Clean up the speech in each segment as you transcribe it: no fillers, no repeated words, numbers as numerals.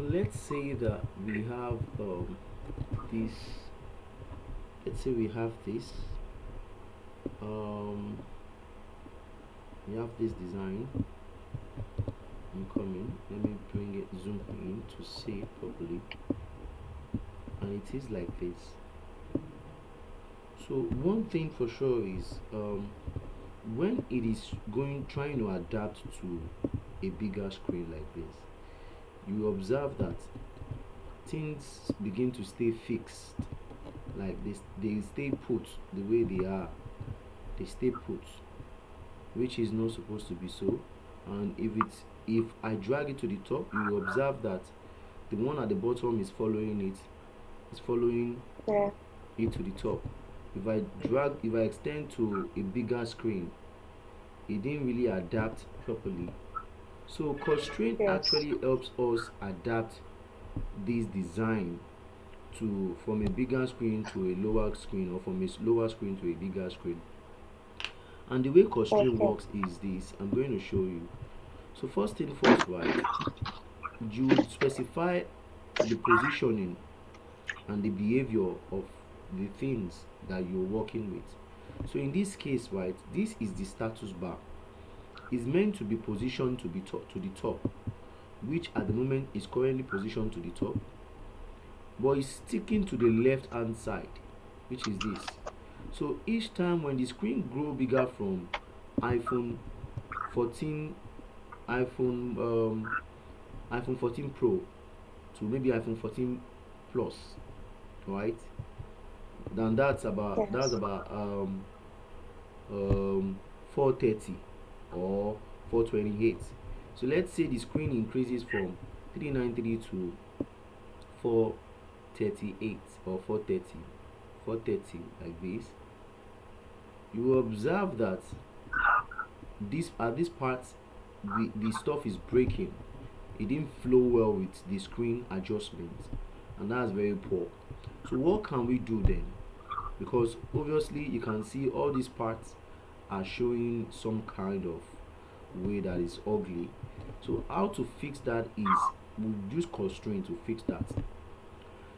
let's say that we have this. Let's say we have this. Um, we have this design. I'm coming. Let me bring it zoom in to see it properly. And it is like this. So one thing for sure is when it is going trying to adapt to a bigger screen like this, you observe that things begin to stay fixed, like this. They stay put the way they are. They stay put, which is not supposed to be so. And if I drag it to the top, you will observe that the one at the bottom is following it, is following Yeah. it to the top. If I extend to a bigger screen, it didn't really adapt properly. So constraint Yes. actually helps us adapt this design to from a bigger screen to a lower screen, or from a lower screen to a bigger screen. And the way constraint Okay. works is this. I'm going to show you. So first thing first, right? You specify the positioning and the behavior of the things that you're working with. So in this case, right, this is the status bar. It's meant to be positioned to the top, which at the moment is currently positioned to the top, but is sticking to the left hand side, which is this. So each time when the screen grow bigger from iPhone 14, iPhone iPhone 14 Pro to maybe iPhone 14 Plus, right? Then that's Yes. about 430 or 428. So let's say the screen increases from 393 to 438 or 430, 430 like this. You will observe that this at this part the stuff is breaking. It didn't flow well with the screen adjustment, and that's very poor. So what can we do then? Because obviously you can see all these parts are showing some kind of way that is ugly. So how to fix that is we use constraint to fix that.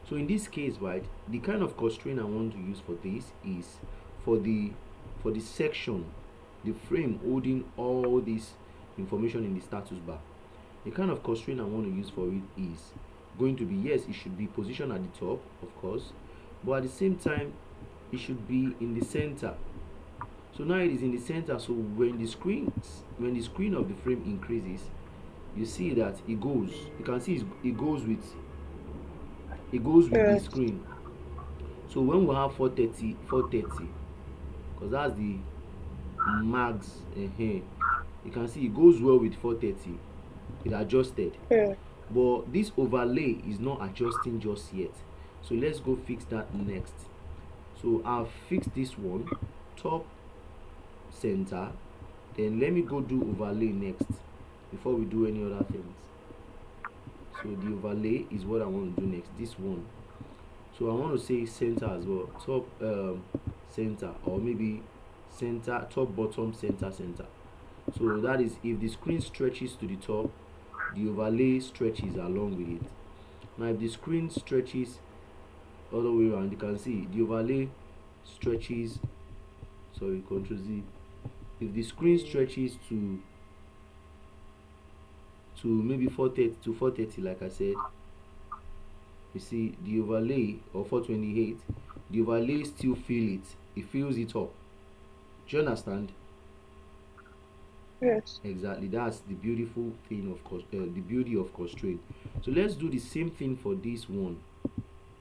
So in this case, right, the kind of constraint I want to use for this is for the for the section, the frame holding all this information in the status bar. The kind of constraint I want to use for it is going to be, yes, it should be positioned at the top, of course, but at the same time it should be in the center. So now it is in the center. So when the screen of the frame increases, you see that it goes. You can see it goes with the Yes. screen. So when we have 430, 430, because that's the max, you can see it goes well with 430. It adjusted, Yeah. but this overlay is not adjusting just yet. So let's go fix that next. So I'll fix this one, top, center. Then let me go do overlay next before we do any other things. So the overlay is what I want to do next, this one. So I want to say center as well, top, center, or maybe center, top, bottom, center, center. So that is if the screen stretches to the top, the overlay stretches along with it. Now if the screen stretches all the way around, you can see the overlay stretches. Sorry, Control Z. If the screen stretches to maybe 430 to 430, like I said, you see the overlay, or 428, the overlay still feel it. It fills it up. Do you understand? Yes. Exactly. That's the beautiful thing of the beauty of constraint. So let's do the same thing for this one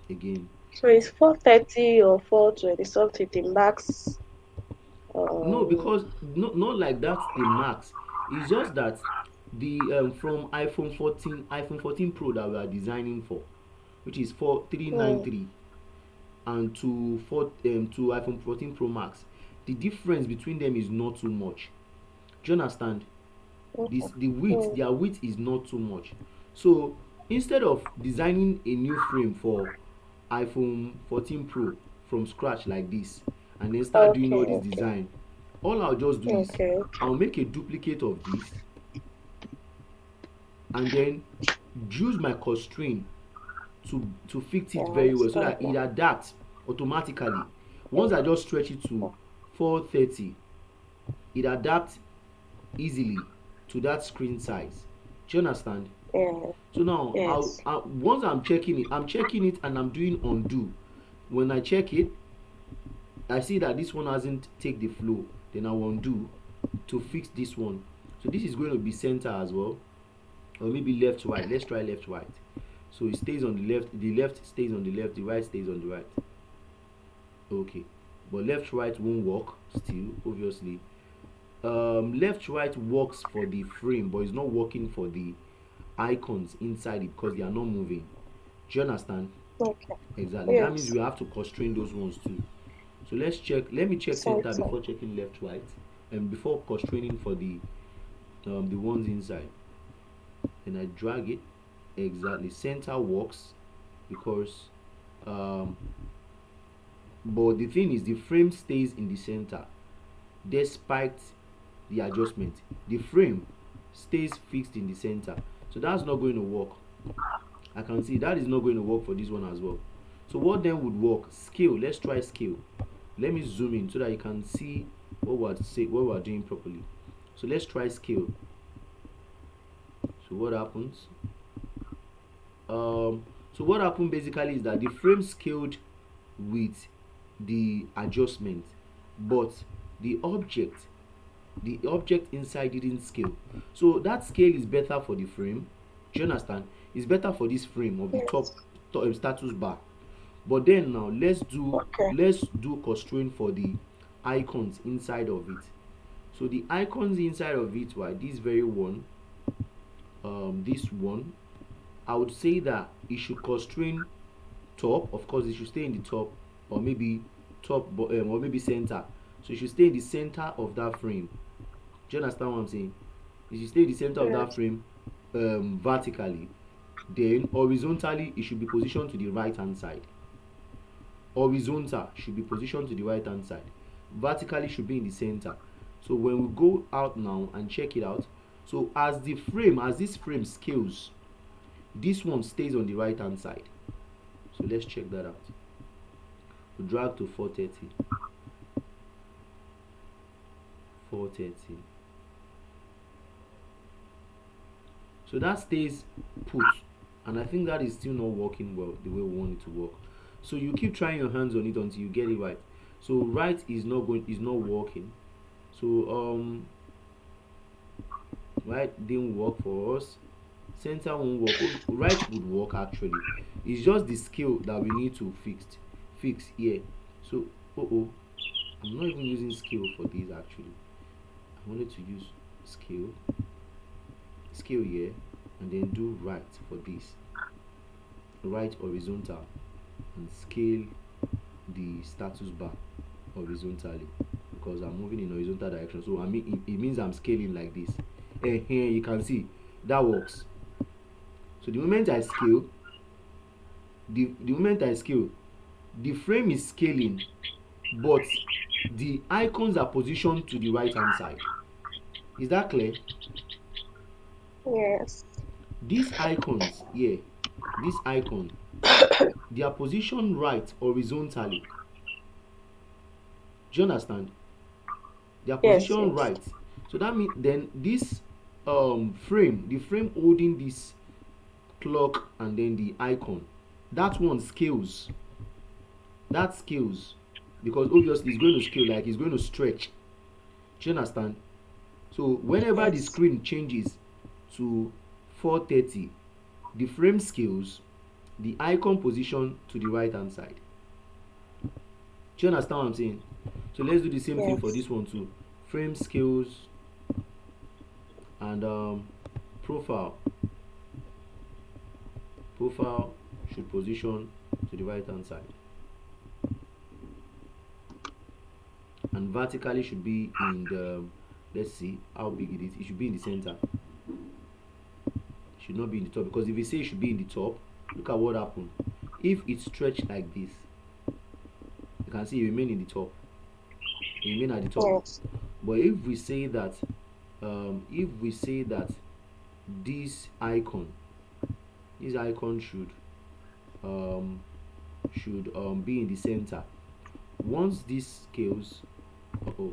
again. So it's 430 or 420 something the max. No, Um. because not like that's the max. It's just that the from iPhone 14 Pro that we are designing for, which is Mm, 4393, and to iPhone 14 Pro Max, the difference between them is not too much. Do you understand? okay. The width, Mm, their width is not too much. So instead of designing a new frame for iPhone 14 Pro from scratch like this, and then start doing all okay. this Okay. design, all I'll just do is Okay. I'll make a duplicate of this, and then use my constraint to fix Yeah, it I very well so understand that it now. adapts automatically. Once I Yeah. just stretch it to 430, it adapts easily to that screen size. Do you understand? Yeah. So now, Yes. once I'm checking it and I'm doing undo. When I check it, I see that this one hasn't take the flow. Then I will undo to fix this one. So this is going to be center as well, or maybe left right. Let's try left right. So it stays on the left. The left stays on the left. The right stays on the right. Okay, but left right won't work still, obviously. Left right works for the frame, but it's not working for the icons inside it because they are not moving. Do you understand? Okay. Exactly. That means Yes. we have to constrain those ones too. So let's check. Let me check center Center. before checking left right, and before constraining for the ones inside. And I drag it. Exactly. Center works because um, but the thing is the frame stays in the center despite the adjustment. The frame stays fixed in the center. So that's not going to work. I can see that is not going to work for this one as well. So what then would work? Scale. Let's try scale. Let me zoom in so that you can see what we're doing properly. So let's try scale. So what happens? So what happened basically is that the frame scaled with the adjustment, but the object the object inside didn't scale. So that scale is better for the frame. Do you understand? It's better for this frame of the Yes. top status bar. But then now Okay. let's do constraint for the icons inside of it. So the icons inside of it were this very one, this one. I would say that it should constrain top. Of course, it should stay in the top, or maybe or maybe center. So it should stay in the center of that frame. Do you understand what I'm saying? It should stay in the center of that Yes. frame vertically. Then horizontally, it should be positioned to the right hand side. Horizontal should be positioned to the right hand side. Vertically should be in the center. So when we go out now and check it out, so as this frame scales, this one stays on the right hand side. So let's check that out. We drag to 430. 430. So that stays put, and I think that is still not working well the way we want it to work. So you keep trying your hands on it until you get it right. So right is not working. So right didn't work for us. Center won't work. Oh, right would work actually. It's just the scale that we need to fix here. So I'm not even using scale for this actually. I wanted to use scale here, and then do right for this. Right horizontal, and scale the status bar horizontally because I'm moving in horizontal direction. So I mean it means I'm scaling like this. And here you can see that works. So the moment I scale, the frame is scaling, but the icons are positioned to the right hand side. Is that clear? Yes. These icons here, this icon, they are positioned right horizontally. Do you understand? They are Yes. positioned Yes. right. So that means then this frame, the frame holding this clock and then the icon, that one scales. That scales because obviously it's going to scale like it's going to stretch. Do you understand? So whenever the Yes. screen changes to 430, the frame scales, the icon position to the right hand side. Do you understand what I'm saying? So let's do the same thing for Yes. this one too. Frame scales and profile. Profile should position to the right hand side. And vertically should be in the, let's see how big it is. It should be in the center. It should not be in the top because if you say it should be in the top, look at what happened. If it's stretched like this, you can see it remain in the top. It remain at the top. Yes. But if we say that this icon This icon um should be in the center. Once this scales, oh,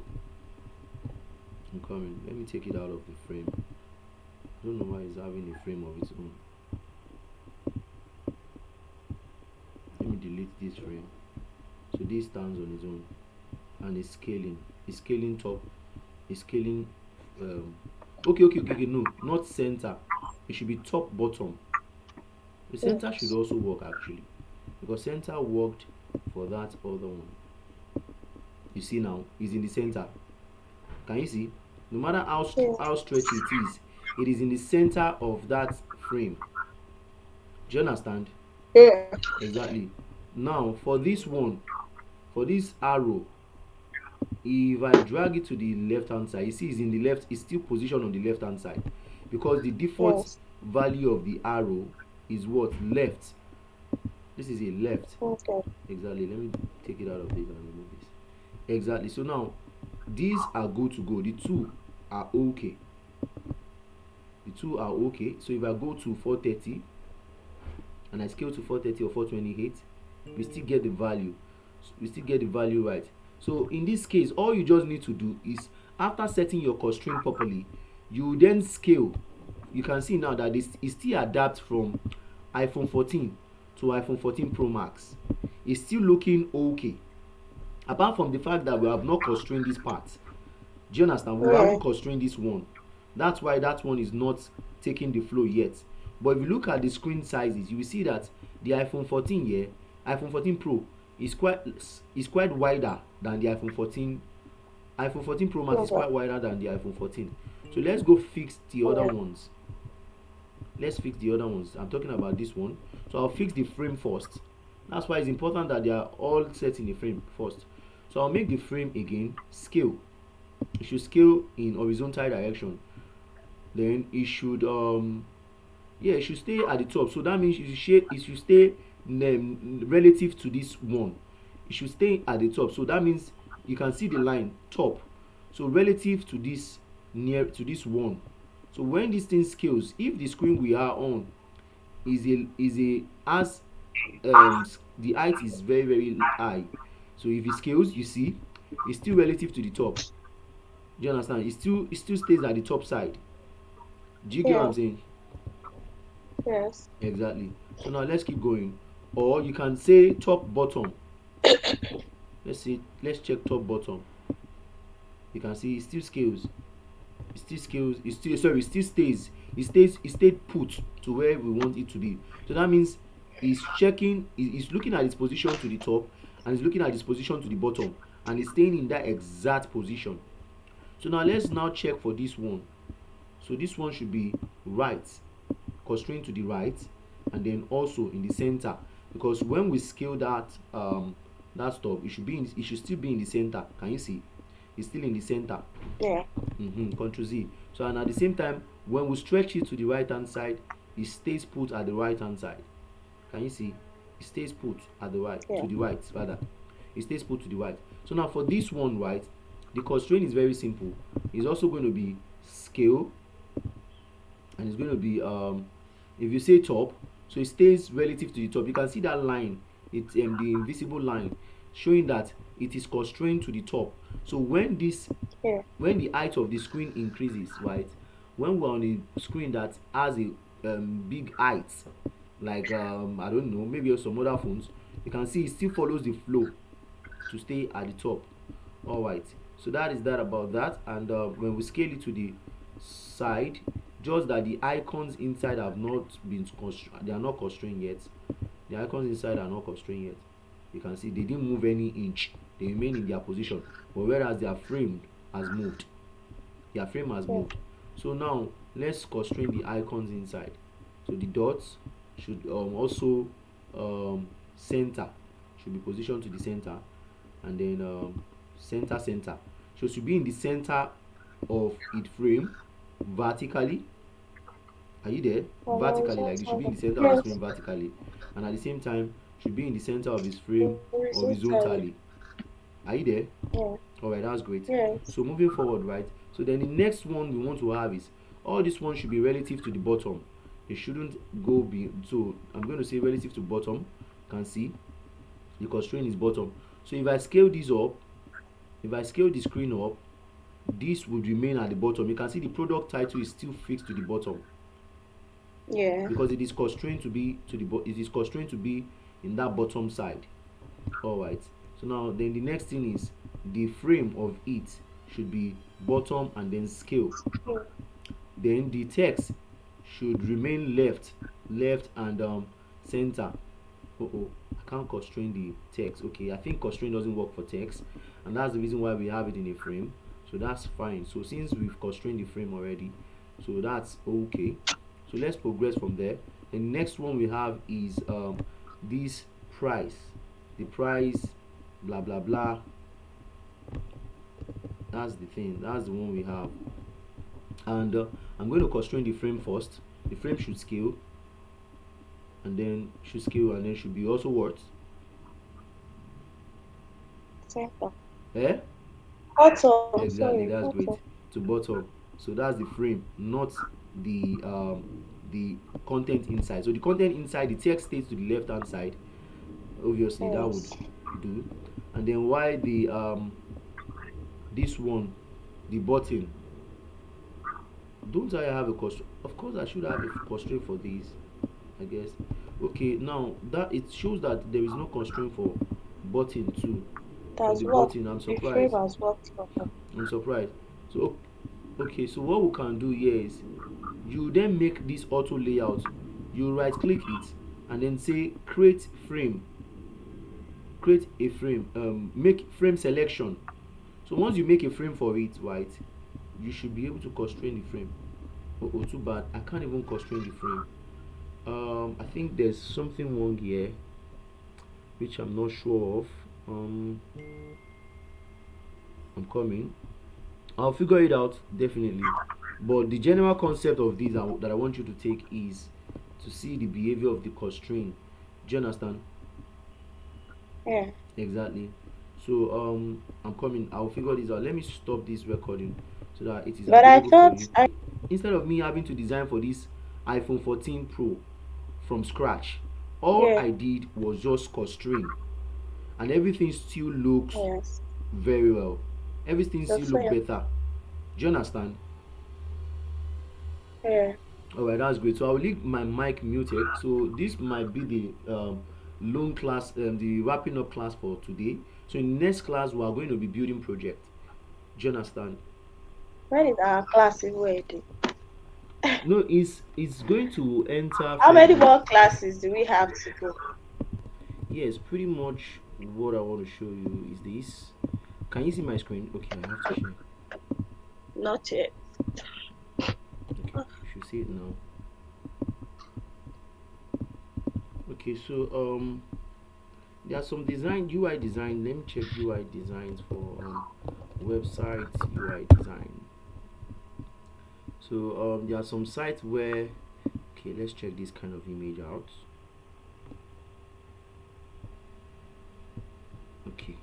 I'm coming. Let me take it out of the frame. I don't know why it's having a frame of its own. Let me delete this frame. So this stands on its own and it's scaling. It's scaling top. It's scaling. Um, okay. No, not center. It should be top bottom. The center should Yes. also work actually because center worked for that other one. You see now, it's in the center. Can you see? No matter how Yes. stretchy it is in the center of that frame. Do you understand? Yeah. Exactly. Now for this one, for this arrow, if I drag it to the left hand side, you see it's in the left, it's still positioned on the left hand side because the default Yes. value of the arrow is what? Left. This is a left. Okay. Exactly. Let me take it out of this and remove this. Exactly. So now these are good to go. The two are okay. The two are okay. So if I go to 430 and I scale to 430 or 428, we still get the value. We still get the value right. So in this case, all you just need to do is after setting your constraint properly, you then scale. You can see now that this is still adapt from iPhone 14 to iPhone 14 Pro Max. It's still looking okay. Apart from the fact that we have not constrained this part. Do you understand? We Yeah. haven't constrained this one. That's why that one is not taking the flow yet. But if you look at the screen sizes, you will see that the iPhone 14 here, iPhone 14 Pro, is quite wider than the iPhone 14. iPhone 14 Pro Max is Okay. quite wider than the iPhone 14. So let's go fix the other Yeah. ones. Let's fix the other ones. I'm talking about this one. So I'll fix the frame first. That's why it's important that they are all set in the frame first. So I'll make the frame again scale. It should scale in horizontal direction. Then it should yeah, it should stay at the top. So that means it should stay relative to this one. It should stay at the top. So that means you can see the line top. So relative to this, near to this one. So when this thing scales, if the screen we are on is a as the height is very high, so if it scales, you see it's still relative to the top. Do you understand? It still stays at the top side. Do you get what Yeah. I'm saying? Yes. Exactly. So now let's keep going. Or you can say top bottom. Let's check top bottom. You can see it still scales. It still scales. It still sorry. It still stays. It stayed put to where we want it to be. So that means it's checking. It's looking at its position to the top, and it's looking at its position to the bottom, and it's staying in that exact position. So now let's now check for this one. So this one should be right, constrained to the right, and then also in the center, because when we scale that stuff, it should still be in the center. Can you see? It's still in the center. Yeah. Control Z. So and at the same time, when we stretch it to the right hand side, it stays put at the right hand side. Can you see? It stays put at the right, Yeah. to the right rather. It stays put to the right. So now for this one, right, the constraint is very simple. It's also going to be scale, and it's going to be if you say top, so it stays relative to the top. You can see that line, it's the invisible line showing that it is constrained to the top. So Yeah. when the height of the screen increases, right, when we're on a screen that has a big height, like I don't know, maybe on some other phones, you can see it still follows the flow to stay at the top. All right, so that is that about that. And when we scale it to the side, just that the icons inside have not been they are not constrained yet. The icons inside are not constrained yet. You can see they didn't move any inch. They remain in their position, but whereas their frame has moved. Their frame has Yeah. moved. So now let's constrain the icons inside. So the dots should also center, should be positioned to the center, and then center. So it should be in the center of its frame vertically. Are you there? On Vertically, like it should be in horizontal. the center of his Yes. frame vertically, and at the same time should be in the center of his frame Horizontally. horizontally. Are you there? Yeah. All right, that's great. Yes. So moving forward, right? So then the next one we want to have is all this one should be relative to the bottom. it shouldn't go be. So I'm going to say relative to bottom. Can see the constraint is bottom. So if I scale this up, if I scale the screen up, this would remain at the bottom. You can see the product title is still fixed to the bottom Yeah. because it is constrained to be it is constrained to be in that bottom side. All right. So now then the next thing is the frame of it should be bottom and then scale. Then the text should remain left and center. Oh, I can't constrain the text. Okay, I think constraint doesn't work for text, and that's the reason why we have it in a frame. So that's fine. So since we've constrained the frame already, so that's okay. So let's progress from there. The next one we have is this price. The price, blah blah blah. That's the thing. That's the one we have. And I'm going to constrain the frame first. The frame should scale, and then should be also what? Center. Eh? Bottom. Exactly, Sorry, that's great. bottom. To bottom. So that's the frame, not the content inside. So the content inside, the text stays to the left hand side. Obviously, that would Yes. do. And then why the this one, the button? Don't I have a constraint? Of course, I should have a constraint for these. I guess. Okay, now that it shows that there is no constraint for button too. For That's the what button, I'm the frame surprised. has worked for her. I'm surprised. So okay, so what we can do here is you then make this auto layout. You right click it and then say create frame. Create a frame. Make frame selection. So once you make a frame for it, right, you should be able to constrain the frame. Oh, too bad. I can't even constrain the frame. I think there's something wrong here, which I'm not sure of. I'm coming. I'll figure it out definitely. But the general concept of this that I want you to take is to see the behavior of the constraint. Do you understand? Yeah. Exactly. So I'm coming. I'll figure this out. Let me stop this recording so that it is But I available for thought you. I Instead of me having to design for this iPhone 14 Pro from scratch, all yeah. I did was just constrain, and everything still looks Yes. very well. Everything The still look frame. better. Do you understand? Yeah. Alright, that's great. So I'll leave my mic muted. So this might be the loan class, the wrapping up class for today. So in next class, we are going to be building project. Do you understand? When is our classes ready? No, it's going to enter How many Facebook. more classes do we have to go? Yes, pretty much what I want to show you is this. Can you see my screen? Okay, I have to share. Not yet. Okay, you should see it now. Okay, so there are some design UI design. Let me check UI designs for website UI design. So there are some sites where okay, let's check this kind of image out. Okay.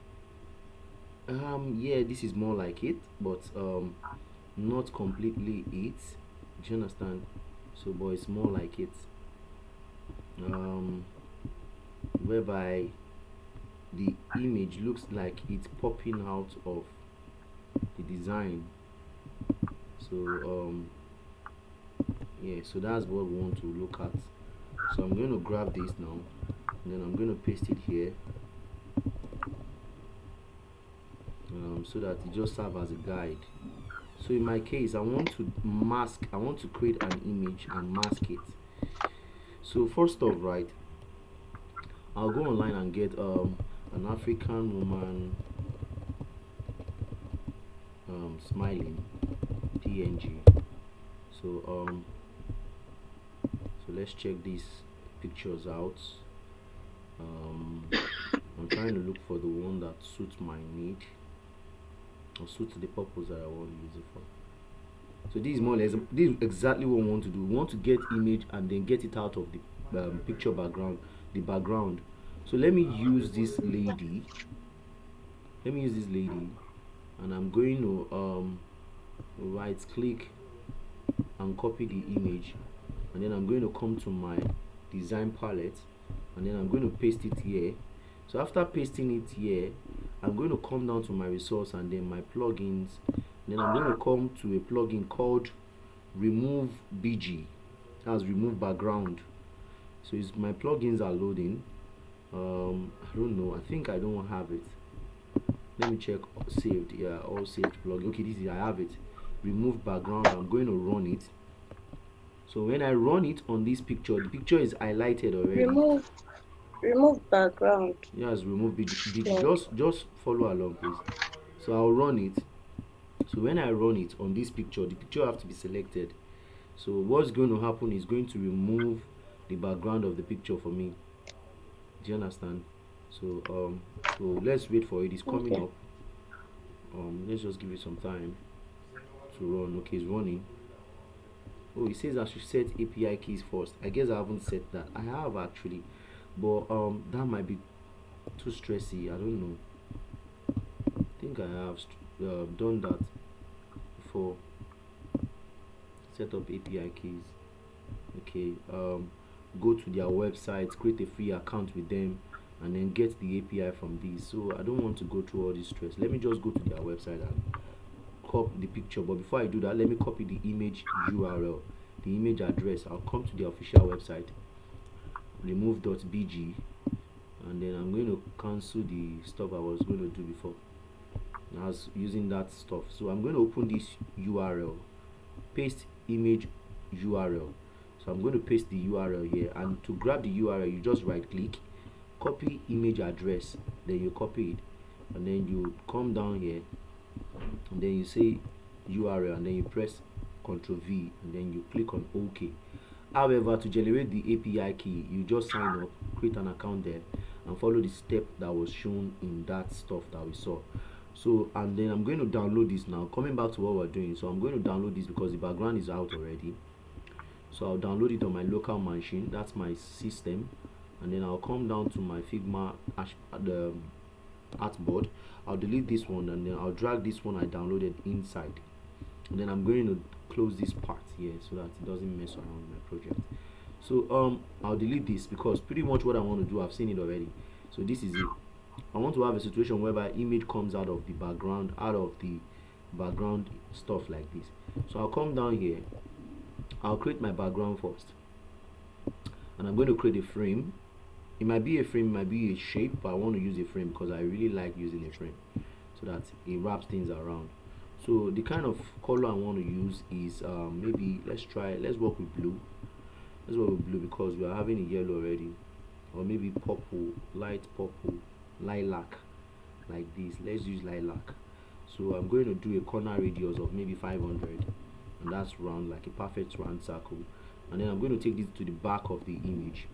Yeah, this is more like it, but not completely it. Do you understand? So but it's more like it. Um whereby the image looks like it's popping out of the design. So yeah, so that's what we want to look at. So I'm going to grab this now and then I'm going to paste it here, so that it just serves as a guide. So in my case, I want to create an image and mask it. So first off, right, I'll go online and get an African woman smiling PNG. So so let's check these pictures out. um, I'm trying to look for the one that suits my need or suits the purpose that I want to use it for. So this is more or less this is exactly what we want to do. We want to get image and then get it out of the picture background, the background. So let me use this lady. Let me use this lady, and I'm going to right click and copy the image. and then I'm going to come to my design palette, and then I'm going to paste it here. So after pasting it here, I'm going to come down to my resource and then my plugins. Then I'm going to come to a plugin called remove BG. That's remove background. So it's my plugins are loading. I don't know, I think I don't have it. Let me check saved. Yeah, all saved plugin. Okay, this is, I have it. Remove background. I'm going to run it. So when I run it on this picture, the picture is highlighted already. Remove background. Yes, remove BG. Like, Just follow along, please. So I'll run it. So when I run it on this picture, the picture have to be selected. So what's going to happen is going to remove the background of the picture for me. Do you understand? So let's wait for it. It's coming okay. up. Let's just give it some time to run. Okay, it's running. Oh, it says I should set API keys first. I guess I haven't set that. I have actually, but that might be too stressy. I don't know. I think I have done that before. Set up API keys. Okay. Go to their website, create a free account with them, and then get the API from these. So I don't want to go through all this stress. Let me just go to their website and copy the picture. But before I do that, let me copy the image URL, the image address. I'll come to the official website, remove.bg, and then I'm going to cancel the stuff I was going to do before. I was using that stuff. So I'm going to open this URL, paste image URL. So I'm going to paste the URL here, and to grab the URL you just right click, copy image address, then you copy it, and then you come down here, and then you say URL, and then you press Ctrl V, and then you click on OK. However, to generate the API key, you just sign up, create an account there, and follow the step that was shown in that stuff that we saw. So, and then I'm going to download this now. Coming back to what we're doing, so I'm going to download this because the background is out already. So I'll download it on my local machine. That's my system, and then I'll come down to my Figma the artboard. I'll delete this one, and then I'll drag this one I downloaded inside, and then I'm going to close this part here so that it doesn't mess around my project. So I'll delete this because pretty much what I want to do, I've seen it already. So this is it. I want to have a situation whereby image comes out of the background, stuff like this. So I'll come down here, I'll create my background first, and I'm going to create a frame. It might be a frame, it might be a shape, but I want to use a frame because I really like using a frame so that it wraps things around. So the kind of color I want to use is maybe let's work with blue. Let's work with blue because we are having a yellow already, or maybe purple, light purple, lilac, like this. Let's use lilac. So I'm going to do a corner radius of maybe 500, and that's round, like a perfect round circle. And then I'm going to take this to the back of the image,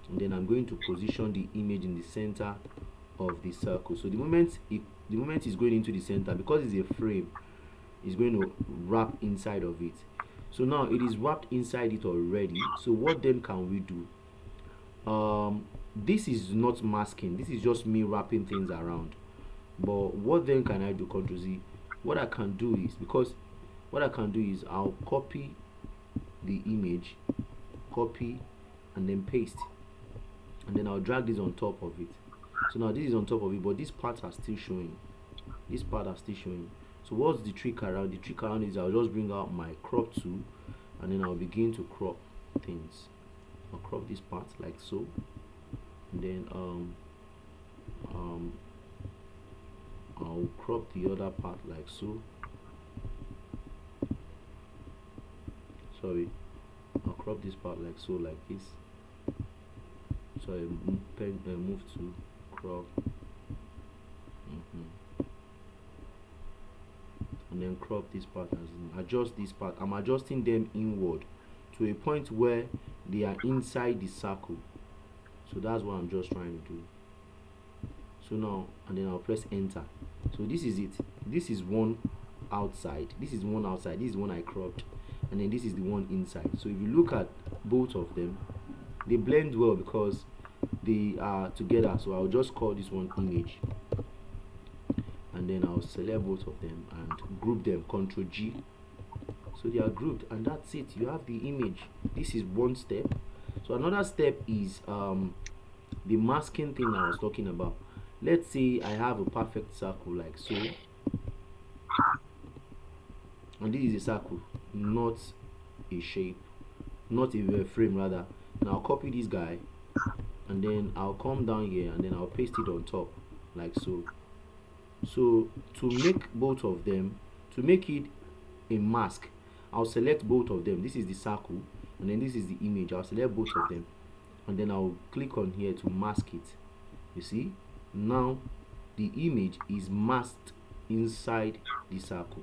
and then I'm going to position the image in the center of the circle. So the moment it's going into the center, because it's a frame, it's going to wrap inside of it. So now it is wrapped inside it already. So what then can we do? This is not masking, this is just me wrapping things around. But what then can I do? Ctrl Z. What I can do is I'll copy the image, copy, and then paste, and then I'll drag this on top of it. So now this is on top of it, but these parts are still showing. So what's the trick around? The trick around is I'll just bring out my crop tool, and then I'll begin to crop things. I'll crop this part like so, and then I'll crop the other part like so. Sorry, I'll crop this part like so, like this. So I move to crop, and then crop this part, as in adjust this part. I'm adjusting them inward to a point where they are inside the circle. So that's what I'm just trying to do. So now, and then I'll press enter. So this is it. This is one outside, this is one outside, this is one I cropped, and then this is the one inside. So if you look at both of them, they blend well because they are together. So I'll just call this one image, and then I'll select both of them and group them, Ctrl G, So they are grouped, and that's it. You have the image. This is one step. So another step is the masking thing I was talking about. Let's say I have a perfect circle like so, and this is a circle, not a shape, not a frame rather. And I'll copy this guy, and then I'll come down here, and then I'll paste it on top like so. So to make both of them, to make it a mask, I'll select both of them. This is the circle, and then this is the image. I'll select both of them, and then I'll click on here to mask it. You see, now the image is masked inside the circle.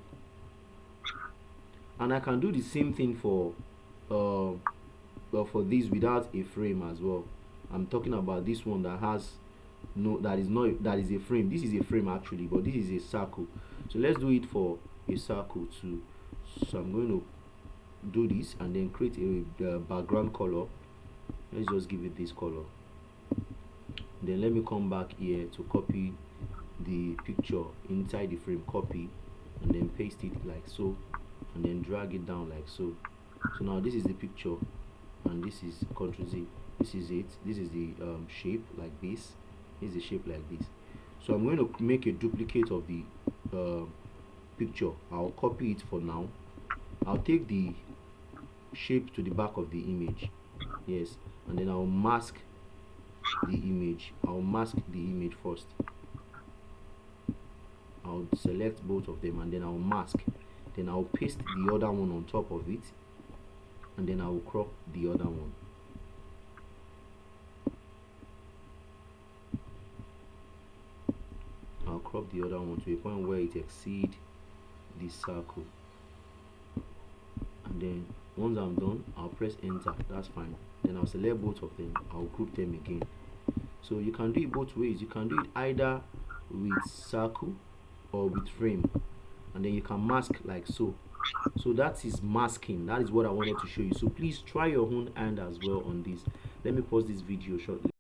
And I can do the same thing for this without a frame as well. I'm talking about this one that has no, that is not, that is a frame. This is a frame actually, but this is a circle. So let's do it for a circle too. So I'm going to do this and then create a background color. Let's just give it this color. Then let me come back here to copy the picture inside the frame, copy, and then paste it like so, and then drag it down like so. So now this is the picture, and this is Ctrl Z. This is it. This is the shape like this. This is the shape like this. So I'm going to make a duplicate of the picture. I'll copy it for now. I'll take the shape to the back of the image. Yes, and then I'll mask the image. I'll mask the image first. I'll select both of them, and then I'll mask. Then I'll paste the other one on top of it, and then I'll crop the other one. I'll crop the other one to a point where it exceeds this circle, and then once I'm done, I'll press enter. That's fine. Then I'll select both of them. I'll group them again. So you can do it both ways. You can do it either with circle or with frame, and then you can mask like so. So that is masking. That is what I wanted to show you. So please try your own hand as well on this. Let me pause this video shortly.